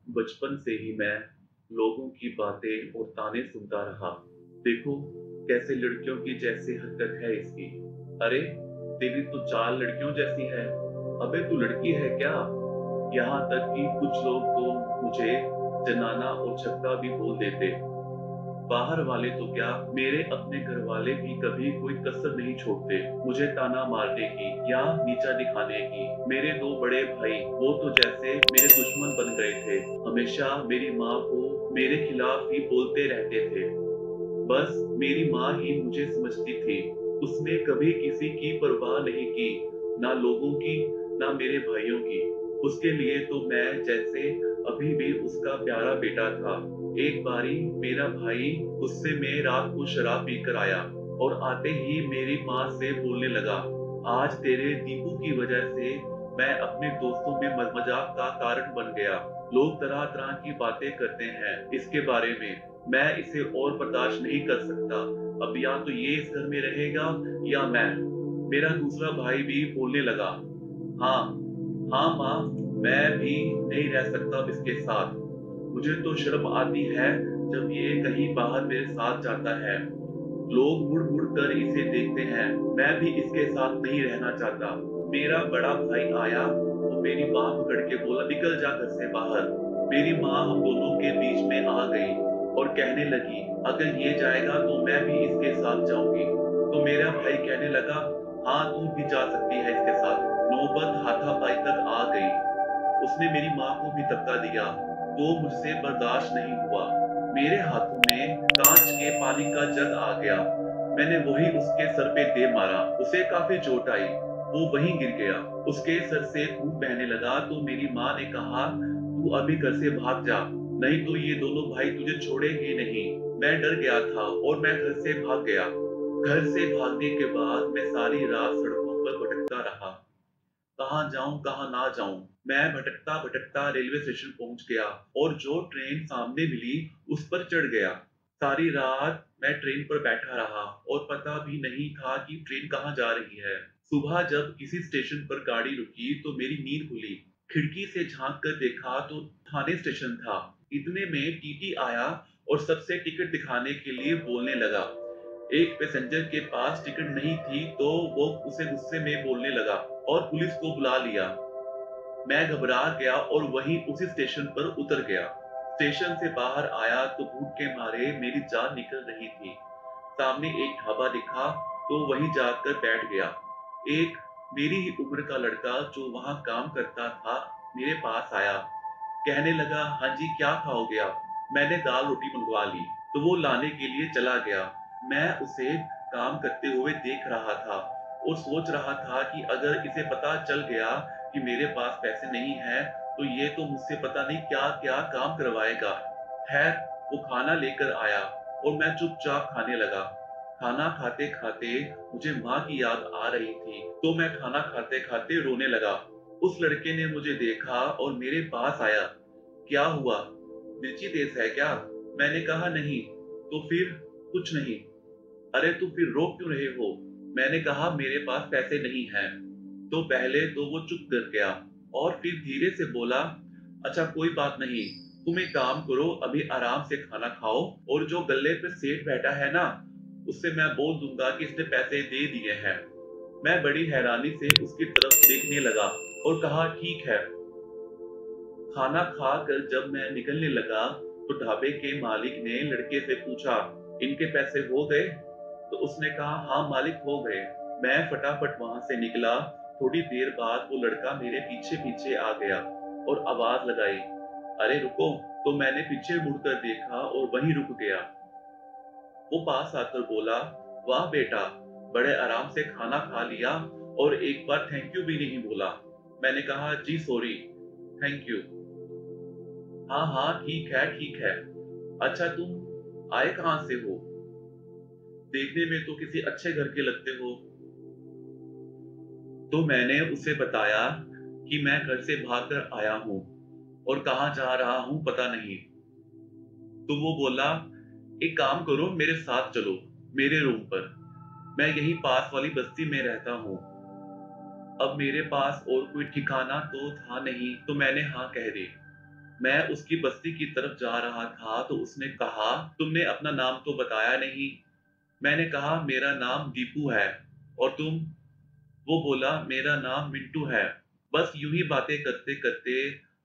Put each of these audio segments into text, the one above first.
बचपन से ही मैं लोगों की बातें और ताने सुनता रहा। देखो कैसे लड़कियों की जैसी हरकत है इसकी। अरे तेरी तो चाल लड़कियों जैसी है। अबे तू लड़की है क्या? यहाँ तक कि कुछ लोग तो मुझे जनाना और छक्का भी बोल देते। बाहर वाले तो क्या, मेरे अपने घर वाले भी कभी कोई कसर नहीं छोड़ते मुझे ताना मारने की या नीचा दिखाने की। मेरे दो बड़े भाई वो तो जैसे मेरे दुश्मन बन गए थे। हमेशा मेरी माँ को मेरे खिलाफ ही बोलते रहते थे। बस मेरी माँ ही मुझे समझती थी। उसने कभी किसी की परवाह नहीं की, ना लोगों की, ना मेरे भाइयों की। उसके लिए तो मैं जैसे अभी भी उसका प्यारा बेटा था। एक बारी मेरा भाई गुस्से में रात को शराब पीकर आया और आते ही मेरी माँ से बोलने लगा, आज तेरे दीपू की वजह से मैं अपने दोस्तों में मजाक का कारण बन गया। लोग तरह तरह की बातें करते हैं इसके बारे में। मैं इसे और बर्दाश्त नहीं कर सकता। अब या तो ये इस घर में रहेगा या मैं। मेरा दूसरा भाई भी बोलने लगा, हाँ हाँ माँ, मैं भी नहीं रह सकता अब इसके साथ। मुझे तो शर्म आती है जब ये कहीं बाहर मेरे साथ जाता है। लोग मुड़ मुड़ कर इसे देखते हैं। मैं भी इसके साथ नहीं रहना चाहता। मेरा बड़ा भाई आया और मेरी माँ पकड़ के बोला, निकल जा घर से बाहर। मेरी माँ हम दोनों के बीच में आ गई और कहने लगी, अगर ये जाएगा तो मैं भी इसके साथ जाऊंगी। तो मेरा भाई कहने लगा, हाँ तू भी जा सकती है इसके साथ। नौबत हाथापाई तक आ गई। उसने मेरी माँ को भी धक्का दिया तो मुझसे बर्दाश्त नहीं हुआ। मेरे हाथों में कांच के पानी का जग आ गया। मैंने वही उसके सर पे दे मारा। उसे काफी चोट आई। वो वहीं गिर गया। उसके सर से खून बहने लगा तो मेरी माँ ने कहा, तू अभी घर से भाग जा, नहीं तो ये दोनों भाई तुझे छोड़ेंगे नहीं। मैं डर गया था और मैं घर से भाग गया। घर से भागने के बाद मैं सारी रात सड़कों पर भटकता रहा। कहाँ जाऊं कहाँ ना जाऊं। मैं भटकता भटकता रेलवे स्टेशन पहुंच गया और जो ट्रेन सामने मिली उस पर चढ़ गया। सारी रात मैं ट्रेन पर बैठा रहा और पता भी नहीं था कि ट्रेन कहाँ जा रही है। सुबह जब किसी स्टेशन पर गाड़ी रुकी तो मेरी नींद खुली। खिड़की से झांक कर देखा तो थाने स्टेशन था। इतने में टीटी आया और सबसे टिकट दिखाने के लिए बोलने लगा। एक पैसेंजर के पास टिकट नहीं थी तो वो उसे गुस्से में बोलने लगा और पुलिस को बुला लिया। मैं घबरा गया और वहीं उसी स्टेशन पर उतर गया। स्टेशन से बाहर आया तो भूख के मारे मेरी जान निकल रही थी। सामने एक ढाबा दिखा तो वहीं जाकर बैठ गया। एक मेरी ही उम्र का लड़का जो वहां काम करता था मेरे पास आया। कहने लगा, हाँ जी क्या खाओगे आप? मैंने दाल रोटी मंगवा ली तो वो लाने के लिए चला गया। मैं उसे काम करते हुए देख रहा था और सोच रहा था कि अगर इसे पता चल गया कि मेरे पास पैसे नहीं हैं तो ये तो मुझसे पता नहीं क्या क्या काम करवाएगा। खैर वो खाना लेकर आया और मैं चुपचाप खाने लगा। खाना खाते खाते मुझे माँ की याद आ रही थी तो मैं खाना खाते खाते रोने लगा। उस लड़के ने मुझे देखा और मेरे पास आया। क्या हुआ, मिर्ची तेज है क्या? मैंने कहा नहीं। तो फिर? कुछ नहीं। अरे तो फिर रो क्यों रहे हो? मैंने कहा मेरे पास पैसे नहीं हैं। तो पहले तो वो चुप कर गया और फिर धीरे से बोला, अच्छा कोई बात नहीं, तुम एक काम करो, अभी आराम से खाना खाओ और जो गल्ले पे सेठ बैठा है ना उससे मैं बोल दूंगा कि इसने पैसे दे दिए हैं। मैं बड़ी हैरानी से उसकी तरफ देखने लगा और कहा, ठीक है। खाना खाकर जब मैं निकलने लगा तो ढाबे के मालिक ने लड़के से पूछा, इनके पैसे हो गए? तो उसने कहा, हाँ मालिक हो गए। मैं फटाफट वहां से निकला। थोड़ी देर बाद वो लड़का मेरे पीछे पीछे आ गया और आवाज लगाई, अरे रुको। तो मैंने पीछे मुड़कर देखा और वहीं रुक गया। वो पास आकर बोला, वाह बेटा, बड़े आराम से खाना खा लिया और एक बार थैंक यू भी नहीं बोला। मैंने कहा, जी सॉरी, थैंक यू। हाँ हाँ ठीक है ठीक है। अच्छा तुम आए कहाँ से हो? देखने में तो किसी अच्छे घर के लगते हो। तो मैंने उसे बताया कि मैं घर से भागकर आया हूँ और कहाँ जा रहा हूँ पता नहीं। तो वो बोला, एक काम करो मेरे साथ चलो, मेरे रूम पर। मैं यहीं पास वाली बस्ती में रहता हूँ। अब मेरे पास और कोई ठिकाना तो था नहीं तो मैंने हाँ कह दी। मैं उसकी बस्ती की तरफ जा रहा था तो उसने कहा, तुमने अपना नाम तो बताया नहीं। मैंने कहा, मेरा नाम दीपू है। और तुम? वो बोला, मेरा नाम मिंटू है। बस यूं ही बातें करते करते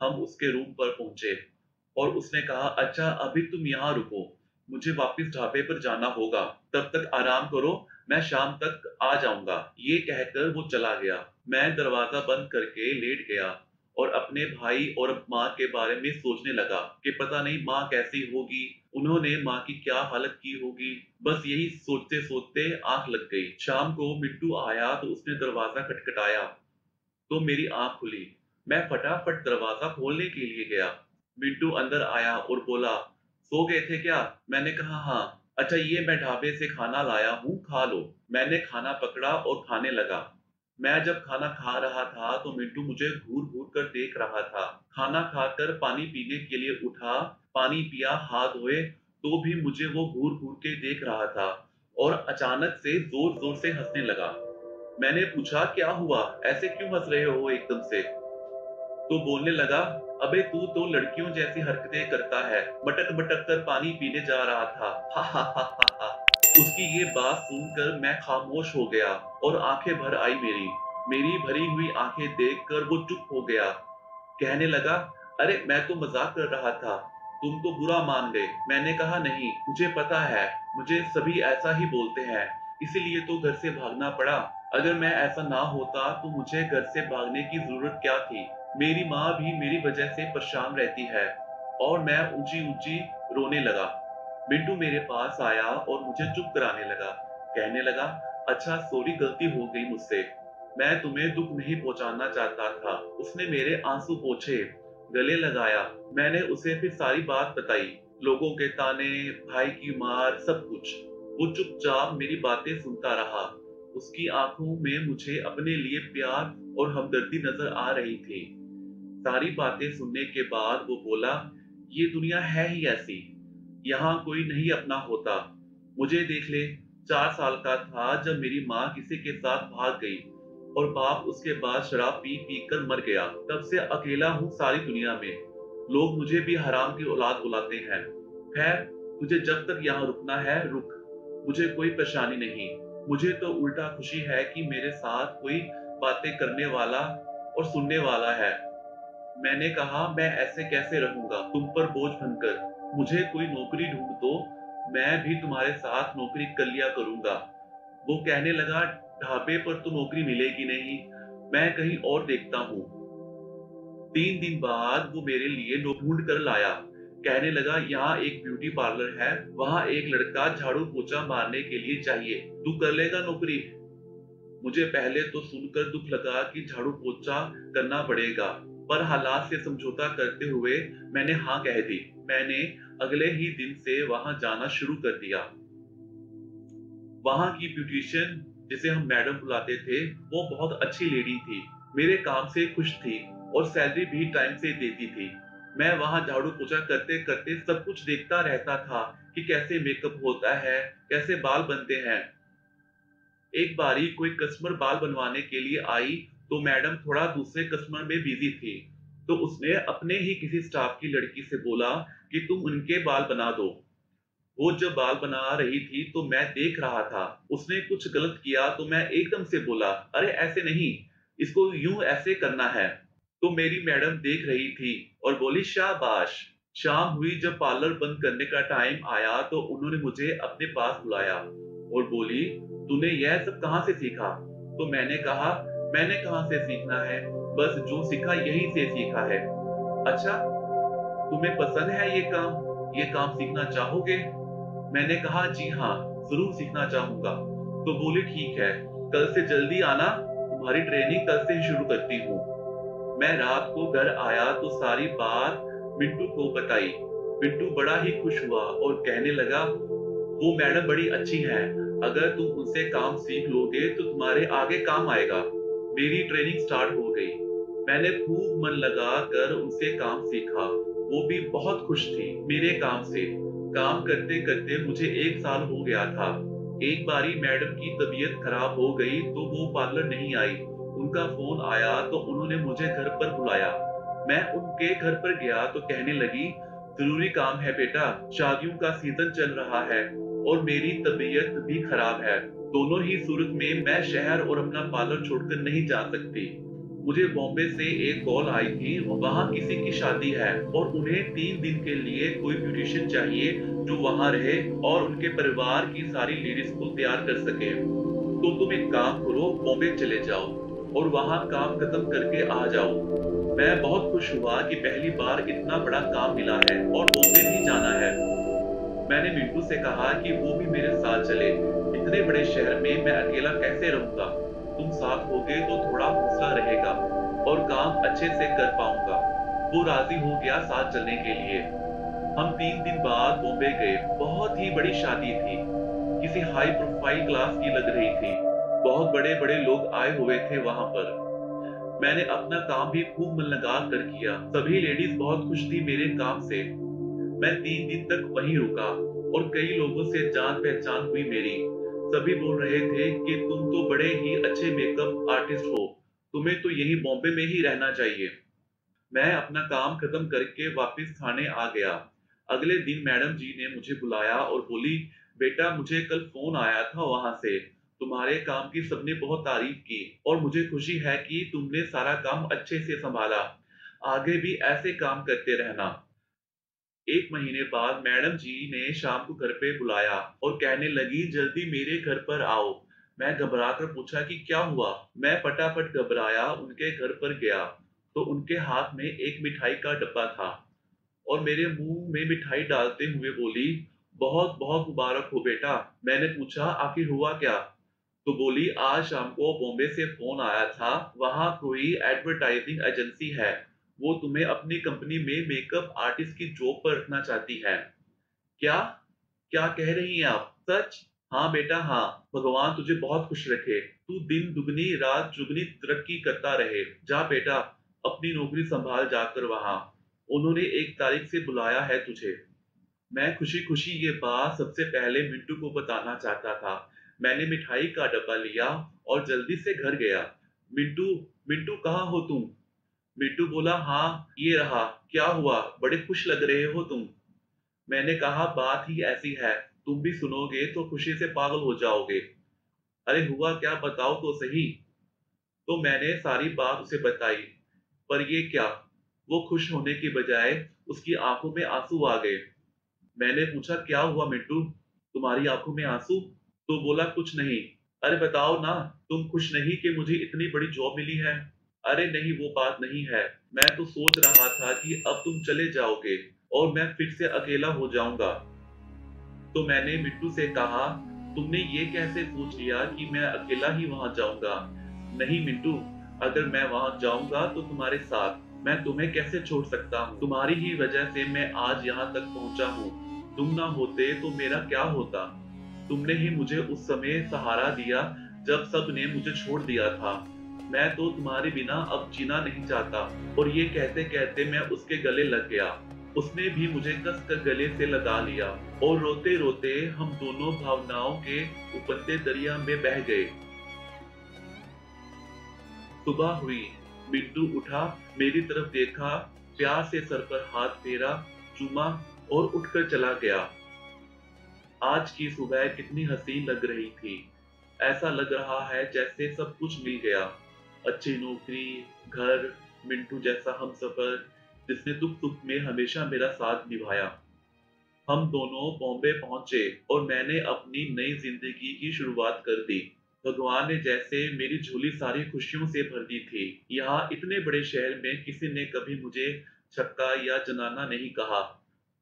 हम उसके रूम पर पहुंचे और उसने कहा, अच्छा अभी तुम यहाँ रुको, मुझे वापस ढाबे पर जाना होगा, तब तक आराम करो, मैं शाम तक आ जाऊंगा। ये कहकर वो चला गया। मैं दरवाजा बंद करके लेट गया और अपने भाई और माँ के बारे में सोचने लगा कि पता नहीं माँ कैसी होगी, उन्होंने माँ की क्या हालत की होगी। बस यही सोचते सोचते आंख लग गई। शाम को मिट्टू आया तो उसने दरवाजा खटखटाया तो मेरी आंख खुली। मैं फटाफट दरवाजा खोलने के लिए गया। मिंटू अंदर आया और बोला, सो गए थे क्या? मैंने कहा, हाँ। अच्छा, ये मैं ढाबे से खाना लाया हूँ, खा लो। मैंने खाना पकड़ा और खाने लगा। मैं जब खाना खा रहा था तो मिंटू मुझे घूर घूर कर देख रहा था। खाना खाकर पानी पीने के लिए उठा, पानी पिया, हाथ धोए तो भी मुझे वो घूर घूर के देख रहा था और अचानक से जोर जोर से हंसने लगा। मैंने पूछा, क्या हुआ, ऐसे क्यों हंस रहे हो एकदम से? तो बोलने लगा, अबे तू तो लड़कियों जैसी हरकतें करता है, मटक मटक कर पानी पीने जा रहा था। हा हा हा हा हा। उसकी ये बात सुनकर मैं खामोश हो गया और आंखें भर आई मेरी। मेरी भरी हुई आंखें देखकर वो चुप हो गया। कहने लगा, अरे मैं तो मजाक कर रहा था, तुम तो बुरा मान गए। मैंने कहा, नहीं, मुझे पता है, मुझे सभी ऐसा ही बोलते हैं, इसीलिए तो घर से भागना पड़ा। अगर मैं ऐसा ना होता तो मुझे घर से भागने की जरूरत क्या थी? मेरी माँ भी मेरी वजह से परेशान रहती है। और मैं ऊंची ऊंची रोने लगा। मिंटू मेरे पास आया और मुझे चुप कराने लगा। कहने लगा, अच्छा सॉरी, गलती हो गई मुझसे, मैं तुम्हें दुख नहीं पहुंचाना चाहता था। उसने मेरे आंसू पोंछे, गले लगाया। मैंने उसे फिर सारी बात बताई, लोगों के ताने, भाई की मार, सब कुछ। वो चुपचाप मेरी बातें सुनता रहा। उसकी आंखों में मुझे अपने लिए प्यार और हमदर्दी नजर आ रही थी। सारी बातें सुनने के बाद वो बोला, ये दुनिया है ही ऐसी, यहाँ कोई नहीं अपना होता। मुझे देख ले, 4 साल का था जब मेरी माँ किसी के साथ भाग गई और बाप उसके बाद शराब पी पी कर मर गया। तब से अकेला हूँ सारी दुनिया में। लोग मुझे भी हराम की औलाद बुलाते हैं। खैर, तुझे जब तक यहाँ रुकना है रुक, मुझे कोई परेशानी नहीं। मुझे तो उल्टा खुशी है कि मेरे साथ कोई बातें करने वाला और सुनने वाला है। मैंने कहा, मैं ऐसे कैसे रहूंगा तुम पर बोझ बनकर? मुझे कोई नौकरी ढूंढ दो, मैं भी तुम्हारे साथ नौकरी कर लिया करूंगा। वो कहने लगा, ढाबे पर तो नौकरी मिलेगी नहीं, मैं कहीं और देखता हूँ। 3 दिन बाद वो मेरे लिए नौकरी ढूंढ कर लाया। कहने लगा, यहाँ एक ब्यूटी पार्लर है, वहाँ एक लड़का झाड़ू पोछा मारने के लिए चाहिए, तू कर लेगा नौकरी? मुझे पहले तो सुनकर दुख लगा कि झाड़ू पोछा करना पड़ेगा, पर हालात से समझौता करते हुए मैंने हाँ कह दी। मैंने अगले ही दिन से वहां जाना शुरू कर दिया। वहां की ब्यूटिशियन, जिसे हम मैडम बुलाते थे, वो बहुत अच्छी लेडी थी, मेरे काम से खुश थी और सैलरी भी टाइम से देती थी। मैं वहां झाड़ू पोछा करते करते सब कुछ देखता रहता था कि कैसे मेकअप होता है, कैसे बाल बनते हैं। एक बारी कोई कस्टमर बाल बनवाने के लिए आई तो मैडम थोड़ा दूसरे कस्टमर में बिजी थी, तो उसने अपने ही किसी स्टाफ की लड़की से बोला कि तुम उनके बाल बना दो। वो जब बाल बना रही थी तो मैं देख रहा था। उसने कुछ गलत किया तो मैं एकदम से बोला, अरे ऐसे नहीं, इसको यूं ऐसे करना है। तो मेरी मैडम देख रही थी और बोली, शाबाश। शाम हुई, जब पार्लर बंद करने का टाइम आया तो उन्होंने मुझे अपने पास बुलाया और बोली, तूने यह सब कहाँ से सीखा? तो मैंने कहा, मैंने कहाँ से सीखना है, बस जो सीखा यहीं से सीखा है। अच्छा, तुम्हें पसंद है ये काम सीखना चाहोगे? मैंने कहा, जी हाँ, जरूर सीखना चाहूंगा। तो बोली, ठीक है, कल से जल्दी आना, तुम्हारी ट्रेनिंग कल से ही शुरू करती हूँ। मैं रात को घर आया तो सारी बात मिंटू को बताई। मिंटू बड़ा ही खुश हुआ और कहने लगा, वो मैडम बड़ी अच्छी हैं, अगर तुम उनसे काम सीख लोगे तो तुम्हारे आगे काम आएगा। मेरी ट्रेनिंग स्टार्ट हो गई। मैंने खूब मन लगा कर उनसे काम सीखा। वो भी बहुत खुश थी मेरे काम से। काम करते करते मुझे 1 साल हो गया था। एक बारी मैडम की तबीयत खराब हो गई तो वो पार्लर नहीं आई। उनका फोन आया तो उन्होंने मुझे घर पर बुलाया। मैं उनके घर पर गया तो कहने लगी, जरूरी काम है बेटा, शादियों का सीजन चल रहा है और मेरी तबीयत भी खराब है। दोनों ही सूरत में मैं शहर और अपना पार्लर छोड़कर नहीं जा सकती। मुझे बॉम्बे से एक कॉल आई थी, वहां किसी की शादी है और उन्हें 3 दिन के लिए कोई ब्यूटिशियन चाहिए जो वहां रहे और उनके परिवार की सारी लेडीज को तैयार कर सके। तो तुम एक काम करो, बॉम्बे चले जाओ और वहां काम खत्म करके आ जाओ। मैं बहुत खुश हुआ कि पहली बार इतना बड़ा काम मिला है और बॉम्बे भी जाना है। मैंने मिंटू से कहा कि वो भी मेरे साथ चले। इतने बड़े शहर में मैं अकेला कैसे रहूंगा? तुम साथ होगे तो थोड़ा हौसला रहेगा और काम अच्छे से कर पाऊंगा। वो राजी हो गया साथ चलने के लिए। हम 3 दिन बाद बॉम्बे गए। बहुत ही बड़ी शादी थी, किसी हाई प्रोफाइल क्लास की लग रही थी। बहुत बड़े बड़े लोग आए हुए थे वहां पर। मैंने अपना काम भी खूब मन लगा कर किया। सभी लेडीज बहुत खुश थी मेरे काम से। मैं 3 दिन तक वहीं रुका और कई लोगों से जान पहचान हुई मेरी। सभी बोल रहे थे कि तुम तो बड़े ही अच्छे मेकअप आर्टिस्ट हो, तुम्हें तो यही बॉम्बे में ही रहना चाहिए। मैं अपना काम खत्म करके वापस थाने आ गया। अगले दिन मैडम जी ने मुझे बुलाया और बोली, बेटा मुझे कल फोन आया था वहां से। तुम्हारे काम की सबने बहुत तारीफ की और मुझे खुशी है कि तुमने सारा काम अच्छे से संभाला। आगे भी ऐसे काम करते रहना। 1 महीने बाद मैडम जी ने शाम को घर पे बुलाया और कहने लगी, जल्दी मेरे घर पर आओ। मैं घबरा कर पूछा कि क्या हुआ? मैं फटाफट घबराया उनके घर पर गया तो उनके हाथ में एक मिठाई का डब्बा था और मेरे मुंह में मिठाई डालते हुए बोली, बहुत बहुत मुबारक हो बेटा। मैंने पूछा, आखिर हुआ क्या? तो बोली, आज शाम को बॉम्बे से फोन आया था, वहां कोई एडवर्टाइजिंग एजेंसी है, वो तुम्हें अपनी कंपनी में मेकअप आर्टिस्ट की जॉब पर रखना चाहती है। क्या? क्या कह रही हैं आप? सच? हाँ बेटा हाँ। भगवान तुझे बहुत खुश रखे, तू दिन दुगनी रात चुगनी तरक्की करता रहे। जा बेटा, अपनी नौकरी संभाल जाकर वहां। उन्होंने 1 तारीख से बुलाया है तुझे। मैं खुशी खुशी ये बात सबसे पहले मिंटू को बताना चाहता था। मैंने मिठाई का डब्बा लिया और जल्दी से घर गया। मिंटू, मिंटू कहाँ हो तुम? मिंटू बोला, हाँ ये रहा। क्या हुआ, बड़े खुश लग रहे हो तुम। मैंने कहा, बात ही ऐसी है, तुम भी सुनोगे तो खुशी से पागल हो जाओगे। अरे हुआ क्या, बताओ तो सही। तो मैंने सारी बात उसे बताई। पर ये क्या, वो खुश होने की बजाय उसकी आंखों में आंसू आ गए। मैंने पूछा, क्या हुआ मिंटू, तुम्हारी आंखों में आंसू? तो बोला, कुछ नहीं। अरे बताओ ना, तुम खुश नहीं कि मुझे इतनी बड़ी जॉब मिली है? अरे नहीं, वो बात नहीं है। मैं तो सोच रहा था कि अब तुम चले जाओगे और मैं फिर से अकेला हो जाऊंगा। तो मैंने मिट्टू से कहा, तुमने ये कैसे सोच लिया कि मैं अकेला ही वहां जाऊंगा? नहीं मिंटू, अगर मैं वहां जाऊंगा तो तुम्हारे साथ। मैं तुम्हें कैसे छोड़ सकता हूँ? तुम्हारी ही वजह से मैं आज यहाँ तक पहुंचा हूँ। तुम ना होते तो मेरा क्या होता? तुमने ही मुझे उस समय सहारा दिया जब सब ने मुझे छोड़ दिया था। मैं तो तुम्हारे बिना अब जीना नहीं चाहता। और ये कहते कहते मैं उसके गले लग गया। उसने भी मुझे कसकर गले से लगा लिया और रोते रोते हम दोनों भावनाओं के उबलते दरिया में बह गए। सुबह हुई। मिंटू उठा, मेरी तरफ देखा, प्यार से सर पर हाथ फेरा, चूमा और उठकर चला गया। आज की सुबह कितनी हसीन लग रही थी। ऐसा लग रहा है जैसे सब कुछ मिल गया। अच्छी नौकरी, घर, मिंटू जैसा हमसफर जिसने दुख सुख में हमेशा मेरा साथ निभाया। हम दोनों बॉम्बे पहुंचे और मैंने अपनी नई जिंदगी की शुरुआत कर दी। भगवान ने जैसे मेरी झोली सारी खुशियों से भर दी थी। यहाँ इतने बड़े शहर में किसी ने कभी मुझे छक्का या जनाना नहीं कहा।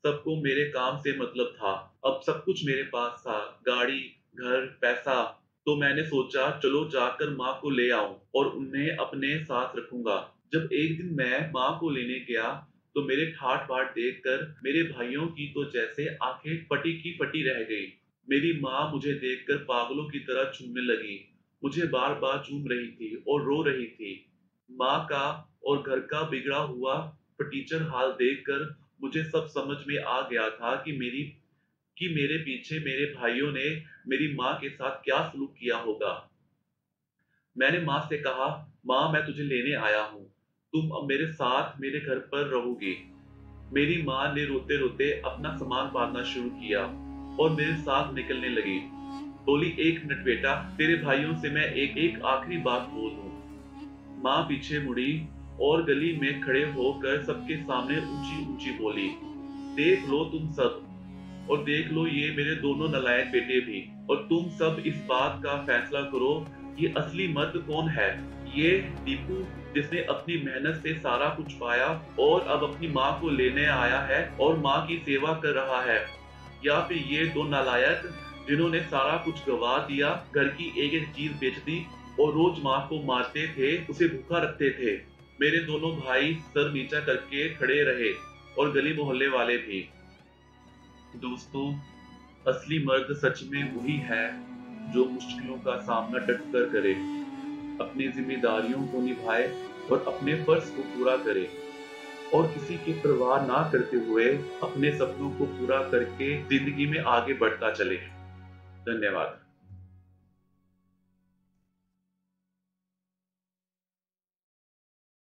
सबको मेरे काम से मतलब था। अब सब कुछ मेरे पास था, गाड़ी, घर, पैसा। तो मैंने सोचा, चलो जाकर माँ को ले आऊं और उन्हें अपने साथ रखूंगा। जब एक दिन मैं माँ को लेने गया तो मेरे ठाट बाट देखकर मेरे भाइयों की तो जैसे आंखें फटी की फटी रह गई। मेरी माँ मुझे देखकर पागलों की तरह चूमने लगी। मुझे बार बार चूम रही थी और रो रही थी। माँ का और घर का बिगड़ा हुआ फटीचर हाल देखकर मुझे सब समझ में आ गया था कि मेरे पीछे मेरे भाइयों ने मेरी माँ के साथ क्या सलूक किया होगा। मैंने माँ से कहा, माँ मैं तुझे लेने आया हूँ। तुम अब मेरे साथ मेरे घर पर रहोगी। मेरी माँ ने रोते रोते अपना सामान बांधना शुरू किया और मेरे साथ निकलने लगी। बोली, एक मिनट बेटा, तेरे भाइयों से मैं एक एक आखिरी बात बोल दूं। माँ पीछे मुड़ी और गली में खड़े होकर सबके सामने ऊंची ऊंची बोली, देख लो तुम सब, और देख लो ये मेरे दोनों नालायक बेटे भी, और तुम सब इस बात का फैसला करो, ये असली मर्द कौन है। ये दीपू, जिसने अपनी मेहनत से सारा कुछ पाया और अब अपनी माँ को लेने आया है और माँ की सेवा कर रहा है, या फिर ये दो नालायक जिन्होंने सारा कुछ गवा दिया, घर की एक एक चीज बेच दी और रोज माँ को मारते थे, उसे भूखा रखते थे। मेरे दोनों भाई सर नीचा करके खड़े रहे और गली मोहल्ले वाले भी। दोस्तों, असली मर्द सच में वही है जो मुश्किलों का सामना डटकर करे, अपनी जिम्मेदारियों को निभाए और अपने फर्ज को पूरा करे, और किसी की परवाह ना करते हुए अपने सपनों को पूरा करके जिंदगी में आगे बढ़ता चले। धन्यवाद।